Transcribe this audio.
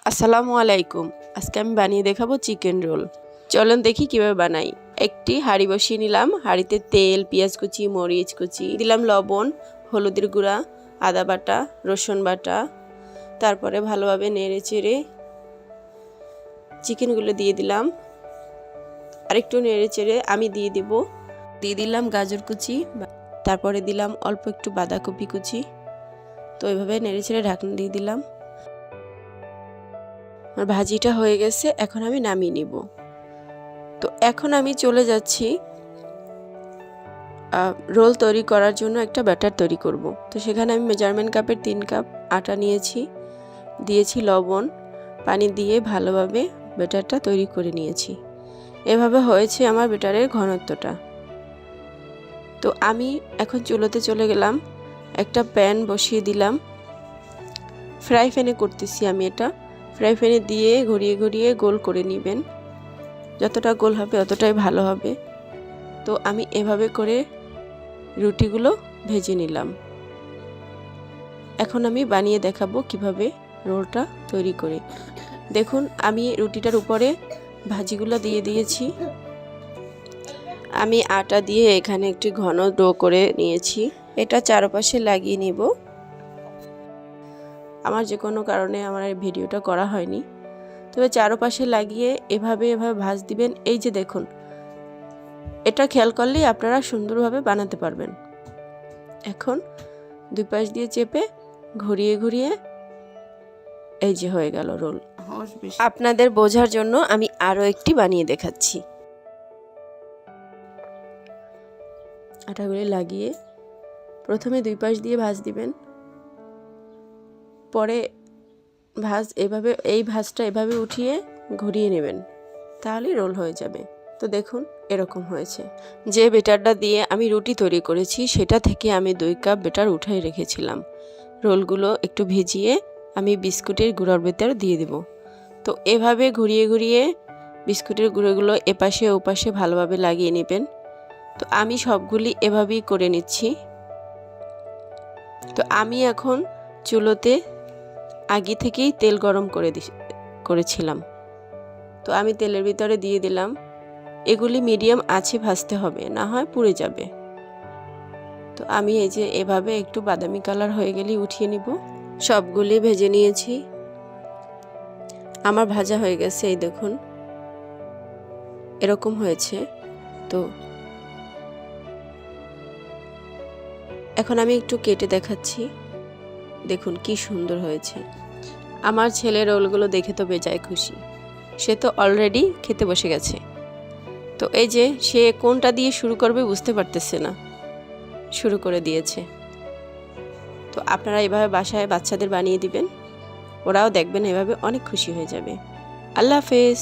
আসসালামু আলাইকুম। আজকে আমি বানিয়ে দেখাবো চিকেন রোল। চলুন দেখি কিভাবে বানাই। একটি হাঁড়ি বসিয়ে নিলাম। হাঁড়িতে তেল, পেঁয়াজ কুচি, মরিচ কুচি দিলাম, লবণ, হলুদের গুঁড়া, আদা বাটা, রসুন বাটা। তারপরে ভালোভাবে নেড়ে চেড়ে চিকেনগুলো দিয়ে দিলাম। আরেকটু নেড়ে চেড়ে আমি দিয়ে দিলাম গাজর কুচি, তারপরে দিলাম অল্প একটু বাঁধাকপি কুচি। তো এইভাবে নেড়ে চেড়ে ঢাকনা দিয়ে দিলাম। আমার ভাজিটা হয়ে গেছে, এখন আমি নামিয়ে নিব। তো এখন আমি চলে যাচ্ছি রোল তৈরি করার জন্য একটা ব্যাটার তৈরি করব। তো সেখানে আমি মেজারমেন্ট কাপের 3 কাপ আটা নিয়েছি, দিয়েছি লবণ, পানি দিয়ে ভালোভাবে ব্যাটারটা তৈরি করে নিয়েছি। এভাবে হয়েছে আমার ব্যাটারের ঘনত্বটা। তো আমি এখন চুলোতে চলে গেলাম, একটা প্যান বসিয়ে দিলাম। ফ্রাই প্যানে করতেছি আমি এটা। ফ্রাই প্যানে দিয়ে ঘুরিয়ে ঘুরিয়ে গোল করে নেবেন। যতটা গোল হবে ততটাই ভালো হবে। তো আমি এভাবে করে রুটিগুলো ভেজে নিলাম। এখন আমি বানিয়ে দেখাবো কিভাবে রোলটা তৈরি করে। দেখুন, আমি রুটিটার উপরে ভাজিগুলো দিয়ে দিয়েছি। আমি আটা দিয়ে এখানে একটি ঘন ডো করে নিয়েছি। এটা চারপাশে লাগিয়ে নিব। আমার যে কোনো কারণে আমার এই ভিডিওটা করা হয়নি, তবে চারপাশে লাগিয়ে এভাবে ভাঁজ দিবেন। এই যে দেখুন, এটা খেয়াল করলেই আপনারা সুন্দরভাবে বানাতে পারবেন। এখন দুই পাশ দিয়ে চেপে ঘুরিয়ে ঘুরিয়ে এই যে হয়ে গেল রোল। আপনাদের বোঝার জন্য আমি আরও একটি বানিয়ে দেখাচ্ছি। আটাগুলি লাগিয়ে প্রথমে দুই পাশ দিয়ে ভাঁজ দিবেন, পরে এই ভাঁজটা এভাবে উঠিয়ে ঘুরিয়ে নেবেন, তাহলেই রোল হয়ে যাবে। তো দেখুন, এরকম হয়েছে। যে বেটারটা দিয়ে আমি রুটি তৈরি করেছি সেটা থেকে আমি 2 কাপ বেটার উঠাই রেখেছিলাম। রোলগুলো একটু ভিজিয়ে আমি বিস্কুটের গুঁড়োর ভেতর দিয়ে দেব। তো এভাবে ঘুরিয়ে ঘুরিয়ে বিস্কুটের গুঁড়োগুলো এপাশে ওপাশে ভালোভাবে লাগিয়ে নেবেন। তো আমি সবগুলি এভাবেই করে নিচ্ছি। তো আমি এখন চুলোতে আগে থেকেই তেল গরম করেছিলাম। তো আমি তেলের ভিতরে দিয়ে দিলাম। এগুলি মিডিয়াম আঁচে ভাজতে হবে, না হয় পুড়ে যাবে। তো আমি এই যে এভাবে একটু বাদামি কালার হয়ে গেলেই উঠিয়ে নিব। সবগুলি ভেজে নিয়েছি। আমার ভাজা হয়ে গেছে, এই দেখুন এরকম হয়েছে। তো এখন আমি একটু কেটে দেখাচ্ছি। দেখুন কি সুন্দর হয়েছে। আমার ছেলে রোলগুলো দেখে তো বেজায় খুশি। সে তো অলরেডি খেতে বসে গেছে। তো এই যে সে কোনটা দিয়ে শুরু করবে বুঝতে পারতেছে না, শুরু করে দিয়েছে। তো আপনারা এভাবে বাসায় বাচ্চাদের বানিয়ে দিবেন, ওরাও দেখবেন এভাবে অনেক খুশি হয়ে যাবে। আল্লাহ হাফেজ।